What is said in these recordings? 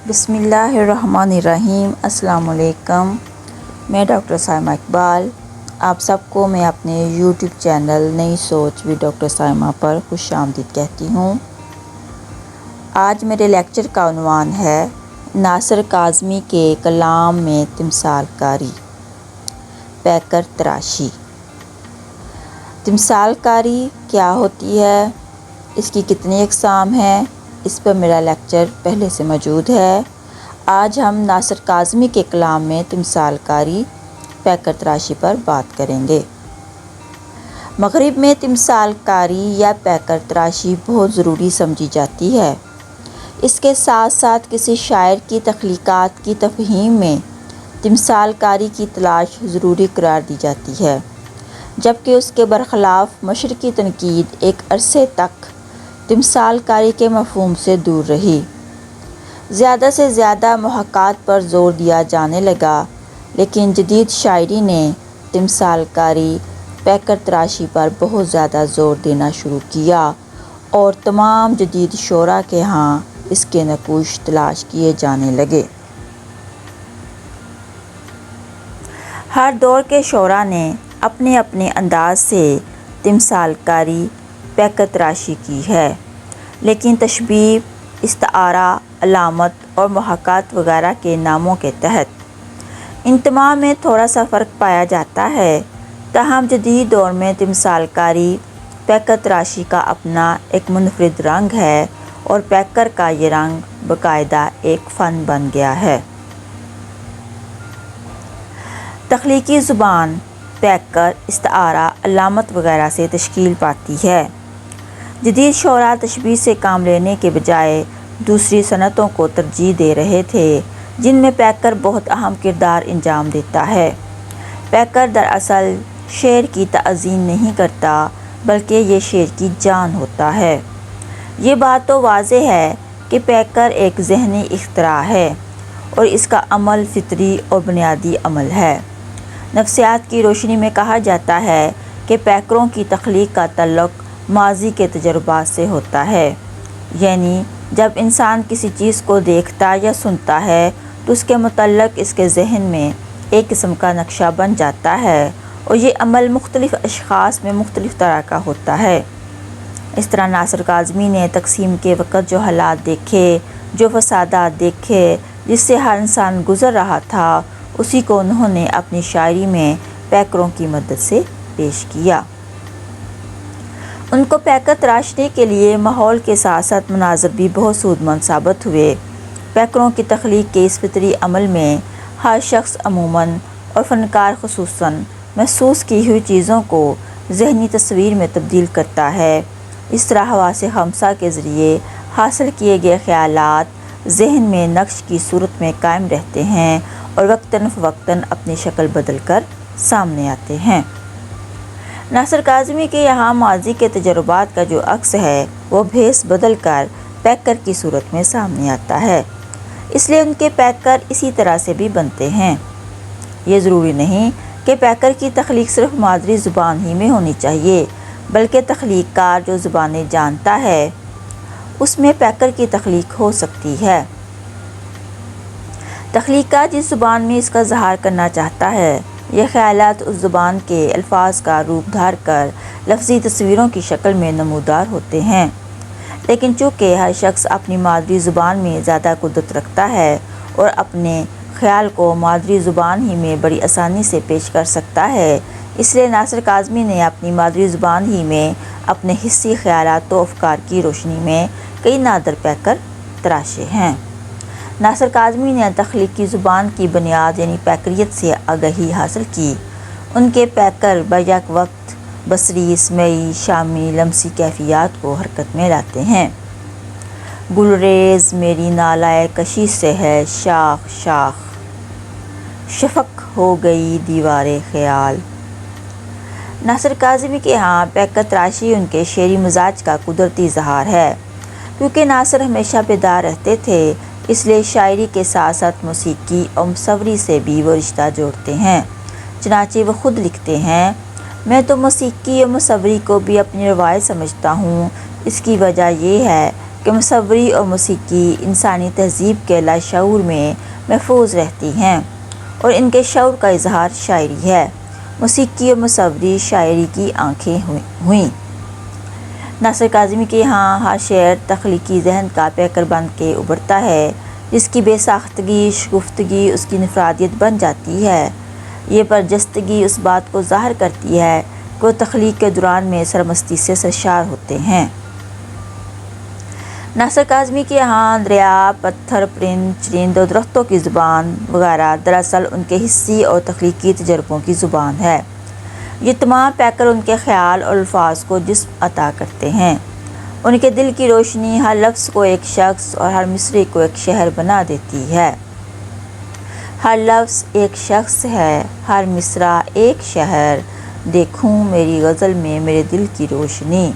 بسم اللہ الرحمن الرحیم۔ السلام علیکم۔ میں ڈاکٹر سائمہ اقبال آپ سب کو میں اپنے یوٹیوب چینل نئی سوچ وی ڈاکٹر سائمہ پر خوش آمدید کہتی ہوں۔ آج میرے لیکچر کا عنوان ہے ناصر کاظمی کے کلام میں تمثال کاری، پیکر تراشی۔ تمثال کاری کیا ہوتی ہے، اس کی کتنی اقسام ہیں، اس پر میرا لیکچر پہلے سے موجود ہے۔ آج ہم ناصر کاظمی کے کلام میں تمثال کاری، پیکر تراشی پر بات کریں گے۔ مغرب میں تمثال کاری یا پیکر تراشی بہت ضروری سمجھی جاتی ہے۔ اس کے ساتھ ساتھ کسی شاعر کی تخلیقات کی تفہیم میں تمثال کاری کی تلاش ضروری قرار دی جاتی ہے، جبکہ اس کے برخلاف مشرقی تنقید ایک عرصے تک تمثال کاری کے مفہوم سے دور رہی۔ زیادہ سے زیادہ محاکات پر زور دیا جانے لگا، لیکن جدید شاعری نے تمثال کاری، پیکر تراشی پر بہت زیادہ زور دینا شروع کیا اور تمام جدید شعراء کے ہاں اس کے نقوش تلاش کیے جانے لگے۔ ہر دور کے شعراء نے اپنے اپنے انداز سے تمثال کاری، پیکر تراشی کی ہے، لیکن تشبیہ، استعارہ، علامت اور محاکات وغیرہ کے ناموں کے تحت ان تمام میں تھوڑا سا فرق پایا جاتا ہے۔ تاہم جدید دور میں تمثال کاری، پیکر تراشی کا اپنا ایک منفرد رنگ ہے اور پیکر کا یہ رنگ باقاعدہ ایک فن بن گیا ہے۔ تخلیقی زبان پیکر، استعارہ، علامت وغیرہ سے تشکیل پاتی ہے۔ جدید شعراء تشبیہ سے کام لینے کے بجائے دوسری صنعتوں کو ترجیح دے رہے تھے، جن میں پیکر بہت اہم کردار انجام دیتا ہے۔ پیکر دراصل شعر کی تعظیم نہیں کرتا، بلکہ یہ شعر کی جان ہوتا ہے۔ یہ بات تو واضح ہے کہ پیکر ایک ذہنی اختراع ہے اور اس کا عمل فطری اور بنیادی عمل ہے۔ نفسیات کی روشنی میں کہا جاتا ہے کہ پیکروں کی تخلیق کا تعلق ماضی کے تجربات سے ہوتا ہے، یعنی جب انسان کسی چیز کو دیکھتا یا سنتا ہے تو اس کے متعلق اس کے ذہن میں ایک قسم کا نقشہ بن جاتا ہے اور یہ عمل مختلف اشخاص میں مختلف طرح کا ہوتا ہے۔ اس طرح ناصر کاظمی نے تقسیم کے وقت جو حالات دیکھے، جو فسادات دیکھے، جس سے ہر انسان گزر رہا تھا، اسی کو انہوں نے اپنی شاعری میں پیکروں کی مدد سے پیش کیا۔ ان کو پیکر تراشنے کے لیے ماحول کے ساتھ ساتھ مناظر بھی بہت سود مند ثابت ہوئے۔ پیکروں کی تخلیق کے اس فطری عمل میں ہر شخص عموماً اور فنکار خصوصاً محسوس کی ہوئی چیزوں کو ذہنی تصویر میں تبدیل کرتا ہے۔ اس طرح حواس خمسہ کے ذریعے حاصل کیے گئے خیالات ذہن میں نقش کی صورت میں قائم رہتے ہیں اور وقتاً فوقتاً اپنی شکل بدل کر سامنے آتے ہیں۔ ناصر کاظمی کے یہاں ماضی کے تجربات کا جو عکس ہے وہ بھیس بدل کر پیکر کی صورت میں سامنے آتا ہے، اس لیے ان کے پیکر اسی طرح سے بھی بنتے ہیں۔ یہ ضروری نہیں کہ پیکر کی تخلیق صرف مادری زبان ہی میں ہونی چاہیے، بلکہ تخلیق کار جو زبانیں جانتا ہے اس میں پیکر کی تخلیق ہو سکتی ہے۔ تخلیق کار جس زبان میں اس کا اظہار کرنا چاہتا ہے، یہ خیالات اس زبان کے الفاظ کا روپ دھار کر لفظی تصویروں کی شکل میں نمودار ہوتے ہیں۔ لیکن چونکہ ہر شخص اپنی مادری زبان میں زیادہ قدرت رکھتا ہے اور اپنے خیال کو مادری زبان ہی میں بڑی آسانی سے پیش کر سکتا ہے، اس لیے ناصر کاظمی نے اپنی مادری زبان ہی میں اپنے حسی خیالات و افکار کی روشنی میں کئی نادر پیکر تراشے ہیں۔ ناصر کاظمی نے تخلیقی زبان کی بنیاد یعنی پیکریت سے آگہی حاصل کی۔ ان کے پیکر بیک وقت بصری، سمعی، شامی، لمسی کیفیات کو حرکت میں لاتے ہیں۔ گلریز میری نالائے کشی سے ہے شاخ شاخ، شفق ہو گئی دیوار خیال۔ ناصر کاظمی کے ہاں پیکر تراشی ان کے شعری مزاج کا قدرتی اظہار ہے۔ کیونکہ ناصر ہمیشہ بیدار رہتے تھے، اس لیے شاعری کے ساتھ ساتھ موسیقی اور مصوری سے بھی وہ رشتہ جوڑتے ہیں۔ چنانچہ وہ خود لکھتے ہیں، میں تو موسیقی اور مصوری کو بھی اپنی روایت سمجھتا ہوں۔ اس کی وجہ یہ ہے کہ مصوری اور موسیقی انسانی تہذیب کے لاشعور میں محفوظ رہتی ہیں اور ان کے شعور کا اظہار شاعری ہے۔ موسیقی اور مصوری شاعری کی آنکھیں ہوئیں۔ ناصر کاظمی کے یہاں ہر شعر تخلیقی ذہن کا پیکر بن کے ابھرتا ہے، جس کی بے ساختگی، شگفتگی اس کی انفرادیت بن جاتی ہے۔ یہ برجستگی اس بات کو ظاہر کرتی ہے کہ وہ تخلیق کے دوران میں سرمستی سے سرشار ہوتے ہیں۔ ناصر کاظمی کے یہاں دریا، پتھر، پرند، چرند اور درختوں کی زبان وغیرہ دراصل ان کے حسی اور تخلیقی تجربوں کی زبان ہے۔ یہ تمام پیکر ان کے خیال اور الفاظ کو جسم عطا کرتے ہیں۔ ان کے دل کی روشنی ہر لفظ کو ایک شخص اور ہر مصرعے کو ایک شہر بنا دیتی ہے۔ ہر لفظ ایک شخص ہے، ہر مصرعہ ایک شہر، دیکھوں میری غزل میں میرے دل کی روشنی۔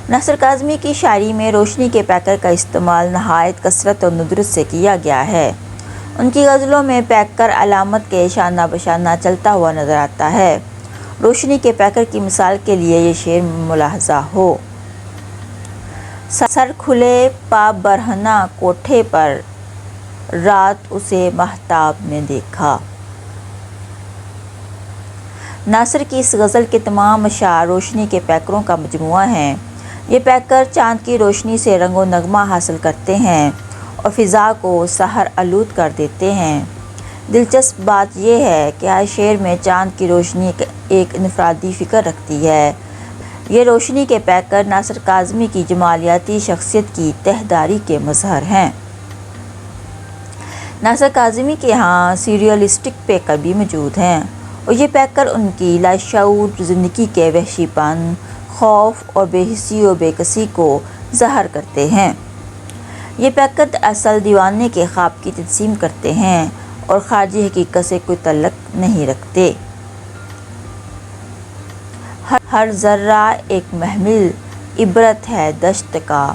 ناصر کاظمی کی شاعری میں روشنی کے پیکر کا استعمال نہایت کثرت اور ندرت سے کیا گیا ہے۔ ان کی غزلوں میں پیکر علامت کے شانہ بشانہ چلتا ہوا نظر آتا ہے۔ روشنی کے پیکر کی مثال کے لیے یہ شعر ملاحظہ ہو: سر کھلے پا برہنہ کوٹھے پر، رات اسے ماہتاب نے دیکھا۔ ناصر کی اس غزل کے تمام اشعار روشنی کے پیکروں کا مجموعہ ہیں۔ یہ پیکر چاند کی روشنی سے رنگ و نغمہ حاصل کرتے ہیں اور فضا کو سحر آلود کر دیتے ہیں۔ دلچسپ بات یہ ہے کہ ہر شعر میں چاند کی روشنی ایک انفرادی فکر رکھتی ہے۔ یہ روشنی کے پیکر ناصر کاظمی کی جمالیاتی شخصیت کی تہداری کے مظہر ہیں۔ ناصر کاظمی کے یہاں سیریلسٹک پیکر بھی موجود ہیں اور یہ پیکر ان کی لاشعور زندگی کے وحشی پن، خوف اور بے حسی و بے کسی کو ظاہر کرتے ہیں۔ یہ پیکر اصل دیوانے کے خواب کی تجسیم کرتے ہیں اور خارجی حقیقت سے کوئی تعلق نہیں رکھتے۔ ہر ذرہ ایک محمل عبرت ہے دشت کا،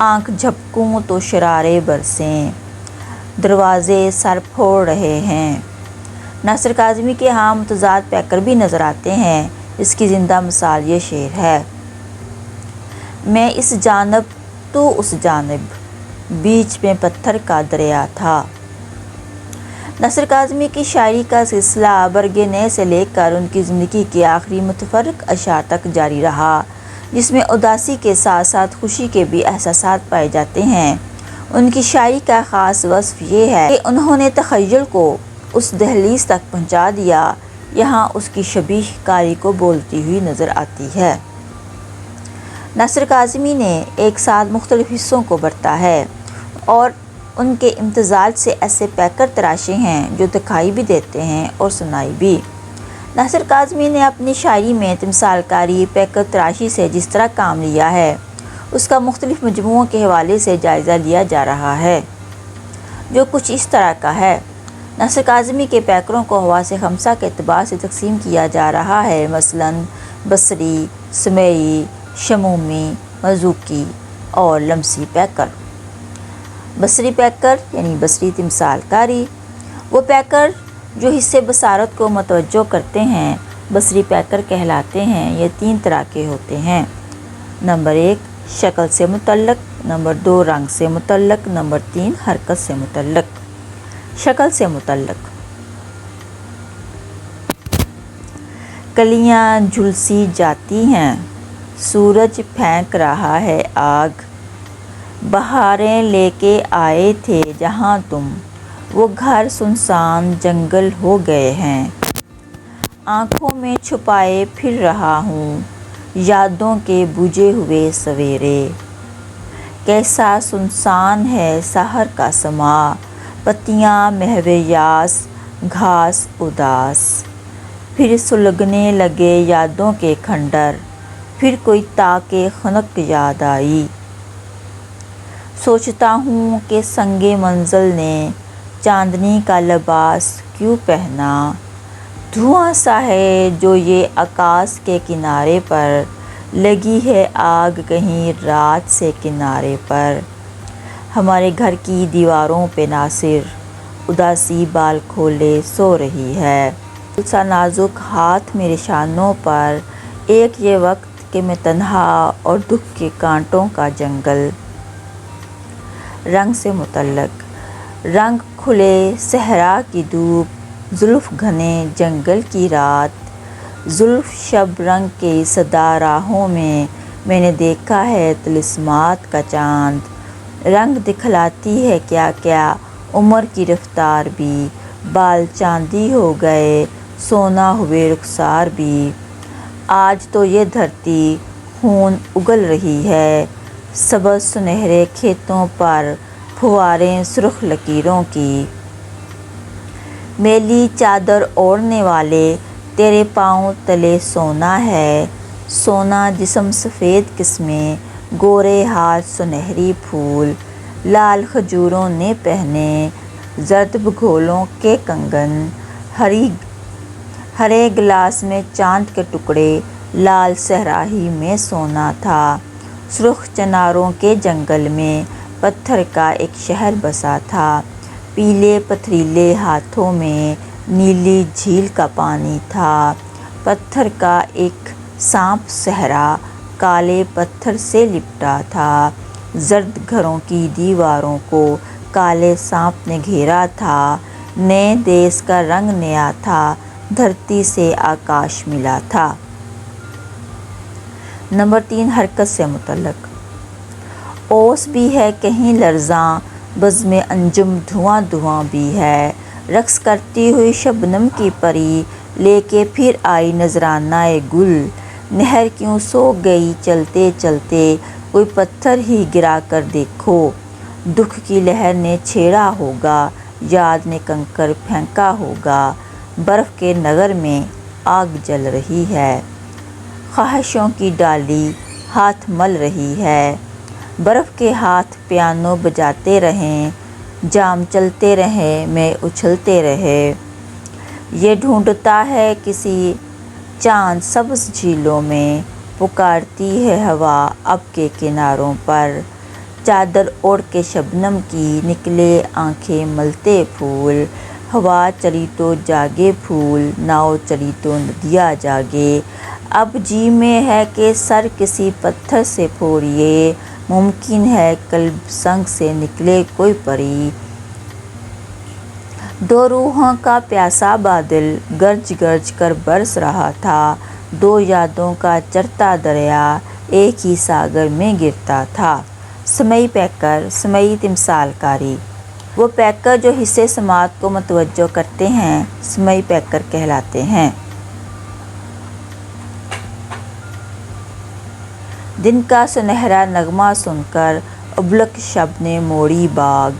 آنکھ جھپکوں تو شرارے برسیں، دروازے سر پھوڑ رہے ہیں۔ ناصر کاظمی کے یہاں متضاد پیکر بھی نظر آتے ہیں، اس کی زندہ مثال یہ شعر ہے: میں اس جانب تو اس جانب، بیچ میں پتھر کا دریا تھا۔ ناصر کاظمی کی شاعری کا سلسلہ برگ نے سے لے کر ان کی زندگی کے آخری متفرق اشعار تک جاری رہا، جس میں اداسی کے ساتھ ساتھ خوشی کے بھی احساسات پائے جاتے ہیں۔ ان کی شاعری کا خاص وصف یہ ہے کہ انہوں نے تخیل کو اس دہلیز تک پہنچا دیا یہاں اس کی شبیہ کاری کو بولتی ہوئی نظر آتی ہے۔ ناصر کاظمی نے ایک ساتھ مختلف حصوں کو برتا ہے اور ان کے امتزاج سے ایسے پیکر تراشے ہیں جو دکھائی بھی دیتے ہیں اور سنائی بھی۔ ناصر کاظمی نے اپنی شاعری میں تمثال کاری، پیکر تراشی سے جس طرح کام لیا ہے، اس کا مختلف مجموعوں کے حوالے سے جائزہ لیا جا رہا ہے، جو کچھ اس طرح کا ہے: ناصر کاظمی کے پیکروں کو حواس خمسہ کے اعتبار سے تقسیم کیا جا رہا ہے، مثلاً بصری، سمعی، شمومی، مذوقی اور لمسی پیکر۔ بصری پیکر یعنی بصری تمثال کاری، وہ پیکر جو حصے بصارت کو متوجہ کرتے ہیں بصری پیکر کہلاتے ہیں۔ یہ تین طرح کے ہوتے ہیں: نمبر 1 شکل سے متعلق، نمبر 2 رنگ سے متعلق، نمبر 3 حرکت سے متعلق۔ شکل سے متعلق: کلیاں جھلسی جاتی ہیں، سورج پھینک رہا ہے آگ، بہاریں لے کے آئے تھے جہاں تم، وہ گھر سنسان جنگل ہو گئے ہیں، آنکھوں میں چھپائے پھر رہا ہوں یادوں کے بجھے ہوئے سویرے، کیسا سنسان ہے سحر کا سماں، پتیاں محو یاس، گھاس اداس، پھر سلگنے لگے یادوں کے کھنڈر، پھر کوئی تاک خنک یاد آئی، سوچتا ہوں کہ سنگ منزل نے چاندنی کا لباس کیوں پہنا، دھواں سا ہے جو یہ آکاش کے کنارے پر، لگی ہے آگ کہیں رات سے کنارے پر، ہمارے گھر کی دیواروں پہ ناصر اداسی بال کھولے سو رہی ہے، سا نازک ہاتھ میرے شانوں پر، ایک یہ وقت علاقے میں تنہا اور دکھ کے کانٹوں کا جنگل۔ رنگ سے متعلق، رنگ کھلے صحرا کی دھوپ، زلف گھنے جنگل کی رات، زلف شب رنگ کے سدا راہوں میں نے دیکھا ہے طلسمات کا چاند۔ رنگ دکھلاتی ہے کیا کیا عمر کی رفتار بھی، بال چاندی ہو گئے سونا ہوئے رخسار بھی۔ آج تو یہ دھرتی خون اگل رہی ہے، سبز سنہرے کھیتوں پر پھواریں سرخ لکیروں کی۔ میلی چادر اوڑھنے والے تیرے پاؤں تلے سونا ہے، سونا جسم سفید قسمیں، گورے ہاتھ سنہری پھول۔ لال کھجوروں نے پہنے زرد بگھولوں کے کنگن، ہرے گلاس میں چاند کے ٹکڑے، لال صحرا ہی میں سونا تھا۔ سرخ چناروں کے جنگل میں پتھر کا ایک شہر بسا تھا، پیلے پتھریلے ہاتھوں میں نیلی جھیل کا پانی تھا۔ پتھر کا ایک سانپ صحرا کالے پتھر سے لپٹا تھا، زرد گھروں کی دیواروں کو کالے سانپ نے گھیرا تھا۔ نئے دیس کا رنگ نیا تھا، دھرتی سے آکاش ملا تھا۔ نمبر 3، حرکت سے متعلق، اوس بھی ہے کہیں لرزاں، بزمِ انجم دھواں دھواں بھی ہے۔ رقص کرتی ہوئی شبنم کی پری لے کے پھر آئی نذرانہ گل۔ نہر کیوں سو گئی چلتے چلتے، کوئی پتھر ہی گرا کر دیکھو۔ دکھ کی لہر نے چھیڑا ہوگا، یاد نے کنکر پھینکا ہوگا۔ برف کے نگر میں آگ جل رہی ہے، خواہشوں کی ڈالی ہاتھ مل رہی ہے۔ برف کے ہاتھ پیانو بجاتے رہیں، جام چلتے رہیں میں اچھلتے رہے۔ یہ ڈھونڈتا ہے کسی چاند سبز جھیلوں میں، پکارتی ہے ہوا اب کے کناروں پر۔ چادر اوڑھ کے شبنم کی نکلے آنکھیں ملتے پھول۔ ہوا چلی تو جاگے پھول، ناؤ چلی تو ندیاں جاگے۔ اب جی میں ہے کہ سر کسی پتھر سے پھوڑیے، ممکن ہے قلب سنگ سے نکلے کوئی پری۔ دو روحوں کا پیاسا بادل گرج گرج کر برس رہا تھا، دو یادوں کا چرتا دریا ایک ہی ساگر میں گرتا تھا۔ سمئی پیکر، سمئی تمثال کاری، وہ پیکر جو حصہ سماعت کو متوجہ کرتے ہیں سمئی پیکر کہلاتے ہیں۔ دن کا سنہرا نغمہ سن کر ابلک شب نے موڑی باگ،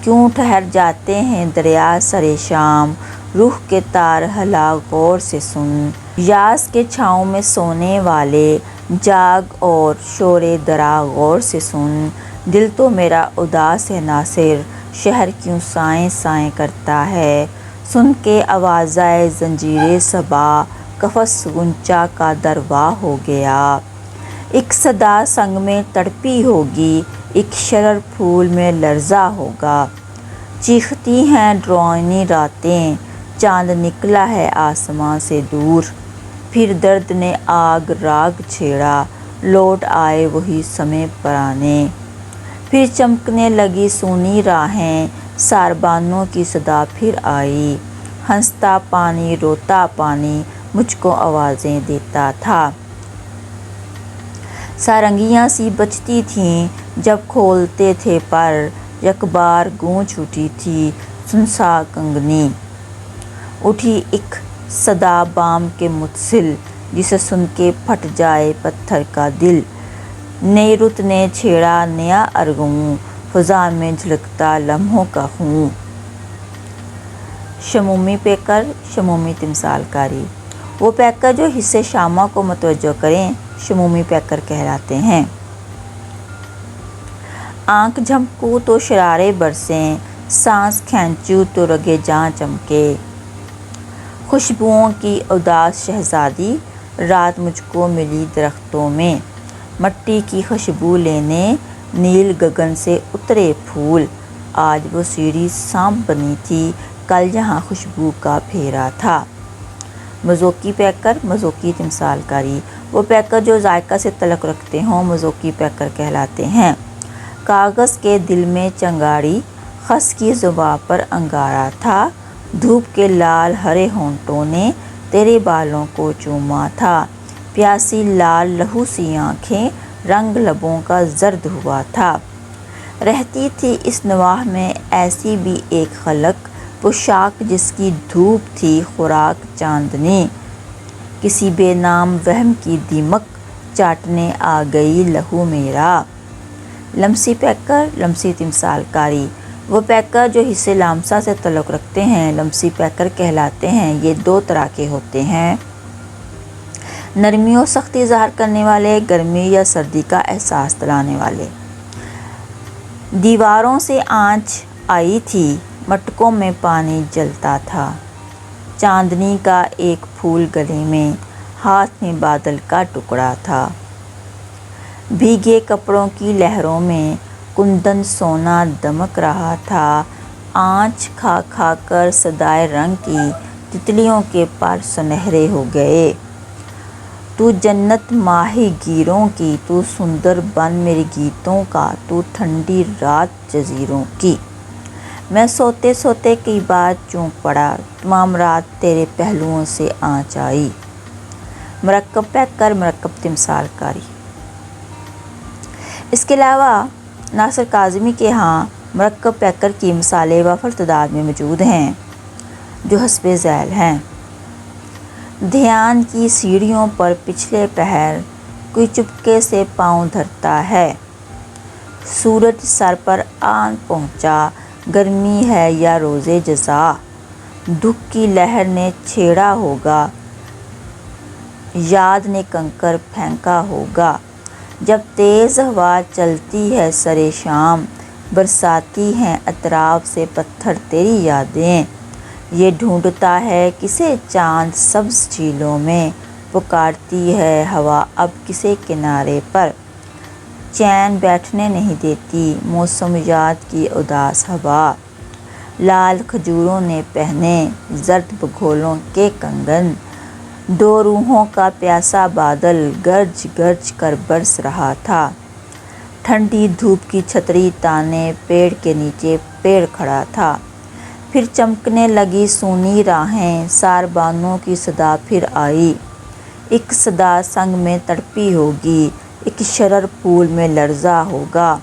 کیوں ٹھہر جاتے ہیں دریا سرِ شام، روح کے تار ہلا غور سے سن۔ یاس کے چھاؤں میں سونے والے جاگ اور شورِ درا غور سے سن۔ دل تو میرا اداس ہے ناصر، شہر کیوں سائیں سائیں کرتا ہے۔ سن کے آوازۂ زنجیرِ صبا، قفس غنچہ کا در وا ہو گیا۔ ایک صدا سنگ میں تڑپی ہوگی، ایک شرر پھول میں لرزا ہوگا۔ چیختی ہیں ڈراؤنی راتیں، چاند نکلا ہے آسماں سے دور۔ پھر درد نے آگ راگ چھیڑا، لوٹ آئے وہی سمے پرانے۔ پھر چمکنے لگی سونی راہیں، ساربانوں کی صدا پھر آئی۔ ہنستا پانی روتا پانی مجھ کو آوازیں دیتا تھا۔ سارنگیاں سی بجتی تھیں جب کھولتے تھے پر، یک بار گونج اٹھی تھی سنسا کنگنی۔ اٹھی ایک صدا بام کے متصل، جسے سن کے پھٹ جائے پتھر کا دل۔ نئی رت نے چھیڑا نیا ارغوں، فضا میں جھلکتا لمحوں کا خوں۔ شمومی پیکر، شمومی تمثال کاری، وہ پیکر جو حصہ شامہ کو متوجہ کریں شمومی پیکر کہلاتے ہیں۔ آنکھ جھپکوں تو شرارے برسیں، سانس کھینچوں تو رگے جاں چمکے۔ خوشبوؤں کی اداس شہزادی رات مجھ کو ملی درختوں میں، مٹی کی خوشبو لینے نیل گگن سے اترے پھول۔ آج وہ سیڑھی سانپ بنی تھی، کل یہاں خوشبو کا پھیرا تھا۔ مذوقی پیکر، مذوقی تمثال کاری، وہ پیکر جو ذائقہ سے تعلق رکھتے ہوں مذوقی پیکر کہلاتے ہیں۔ کاغذ کے دل میں چنگاڑی، خس کی زباں پر انگارہ تھا، دھوپ کے لال ہرے ہونٹوں نے تیرے بالوں کو چوما تھا، پیاسی لال لہو سی آنکھیں، رنگ لبوں کا زرد ہوا تھا۔ رہتی تھی اس نواح میں ایسی بھی ایک خلق، پوشاک جس کی دھوپ تھی خوراک چاندنی، کسی بے نام وہم کی دیمک چاٹنے آ گئی لہو میرا۔ لمسی پیکر، لمسی تمثال کاری، وہ پیکر جو حصے لامسا سے تعلق رکھتے ہیں لمسی پیکر کہلاتے ہیں۔ یہ دو طرح کے ہوتے ہیں، نرمی و سختی ظاہر کرنے والے، گرمی یا سردی کا احساس دلانے والے۔ دیواروں سے آنچ آئی تھی، مٹکوں میں پانی جلتا تھا، چاندنی کا ایک پھول گلے میں، ہاتھ میں بادل کا ٹکڑا تھا۔ بھیگے کپڑوں کی لہروں میں کندن سونا دمک رہا تھا، آنچ کھا کھا کر سدائے رنگ کی تتلیوں کے پر سنہرے ہو گئے۔ تو جنت ماہی گیروں کی، تو سندر بن میرے گیتوں کا، تو ٹھنڈی رات جزیروں کی۔ میں سوتے سوتے کئی بار چونک پڑا، تمام رات تیرے پہلوؤں سے آنچ آئی۔ مرکب پیکر، مرکب تمثال کاری۔ اس کے علاوہ ناصر کاظمی کے ہاں مرکب پیکر کی مثالیں وافر تعداد میں موجود ہیں جو حسب ذیل ہیں۔ دھیان کی سیڑھیوں پر پچھلے پہر کوئی چپکے سے پاؤں دھرتا ہے، سورج سر پر آن پہنچا، گرمی ہے یا روز جزا، دکھ کی لہر نے چھیڑا ہوگا، یاد نے کنکر پھینکا ہوگا، جب تیز ہوا چلتی ہے سرے شام، برساتی ہیں اطراف سے پتھر تیری یادیں، یہ ڈھونڈتا ہے کسے چاند سبز جھیلوں میں، پکارتی ہے ہوا اب کسے کنارے پر، چین بیٹھنے نہیں دیتی موسمیات کی اداس ہوا، لال کھجوروں نے پہنے زرد بگھولوں کے کنگن، دو روحوں کا پیاسا بادل گرج گرج کر برس رہا تھا، ٹھنڈی دھوپ کی چھتری تانے پیڑ کے نیچے پیڑ کھڑا تھا، پھر چمکنے لگی سونی راہیں، ساربانوں کی صدا پھر آئی، ایک صدا سنگ میں تڑپی ہوگی، ایک شرر پھول میں لرزا ہوگا،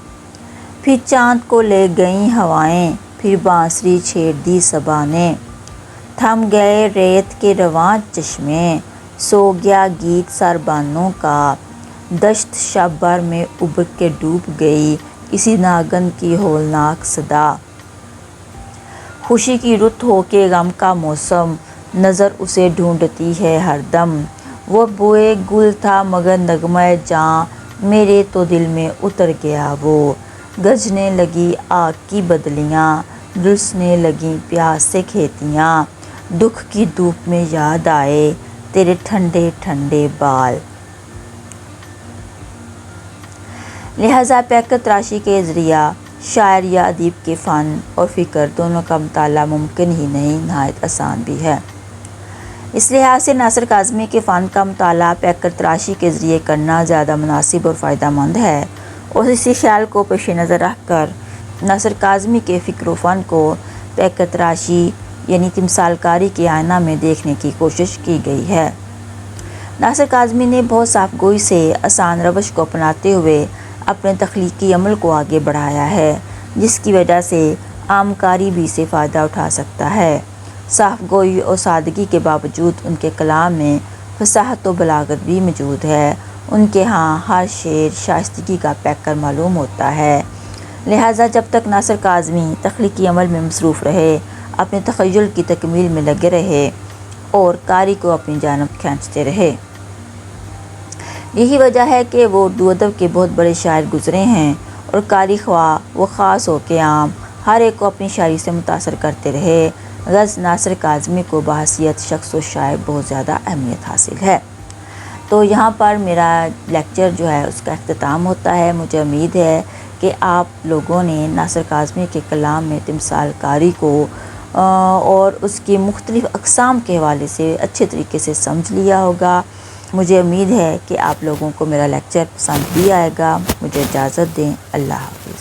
پھر چاند کو لے گئیں ہوائیں، پھر بانسری چھیڑ دی صبا نے، تھم گئے ریت کے رواں چشمے، سو گیا گیت ساربانوں کا، دشت شب بھر میں ابر کے ڈوب گئی، اسی ناگن کی ہولناک صدا، خوشی کی رت ہو کے غم کا موسم، نظر اسے ڈھونڈتی ہے ہر دم، وہ بوئے گل تھا مگر نغمہ جاں، میرے تو دل میں اتر گیا وہ، گرجنے لگی آگ کی بدلیاں، جھلسنے لگیں پیاس سے کھیتیاں، دکھ کی دھوپ میں یاد آئے تیرے ٹھنڈے ٹھنڈے بال۔ لہٰذا پیکر تراشی کے ذریعہ شاعر یا ادیب کے فن اور فکر دونوں کا مطالعہ ممکن ہی نہیں، نہایت آسان بھی ہے۔ اس لحاظ سے ناصر کاظمی کے فن کا مطالعہ پیکر تراشی کے ذریعے کرنا زیادہ مناسب اور فائدہ مند ہے، اور اسی خیال کو پیش نظر رکھ کر ناصر کاظمی کے فکر و فن کو پیکر تراشی یعنی تمثال کاری کے آئینہ میں دیکھنے کی کوشش کی گئی ہے۔ ناصر کاظمی نے بہت صاف گوئی سے آسان روش کو اپناتے ہوئے اپنے تخلیقی عمل کو آگے بڑھایا ہے، جس کی وجہ سے عام قاری بھی اسے فائدہ اٹھا سکتا ہے۔ صاف گوئی اور سادگی کے باوجود ان کے کلام میں فصاحت و بلاغت بھی موجود ہے، ان کے ہاں ہر شعر شائستگی کا پیکر معلوم ہوتا ہے۔ لہٰذا جب تک ناصر کاظمی تخلیقی عمل میں مصروف رہے، اپنے تخیل کی تکمیل میں لگے رہے اور قاری کو اپنی جانب کھینچتے رہے۔ یہی وجہ ہے کہ وہ اردو ادب کے بہت بڑے شاعر گزرے ہیں، اور قاری خواہ وہ خاص ہو کے عام ہر ایک کو اپنی شاعری سے متاثر کرتے رہے، غرض ناصر کاظمی کو بحیثیت شخص و شاعر بہت زیادہ اہمیت حاصل ہے۔ تو یہاں پر میرا لیکچر جو ہے اس کا اختتام ہوتا ہے۔ مجھے امید ہے کہ آپ لوگوں نے ناصر کاظمی کے کلام میں تمثال کاری کو اور اس کی مختلف اقسام کے حوالے سے اچھے طریقے سے سمجھ لیا ہوگا۔ مجھے امید ہے کہ آپ لوگوں کو میرا لیکچر پسند بھی آئے گا۔ مجھے اجازت دیں، اللہ حافظ۔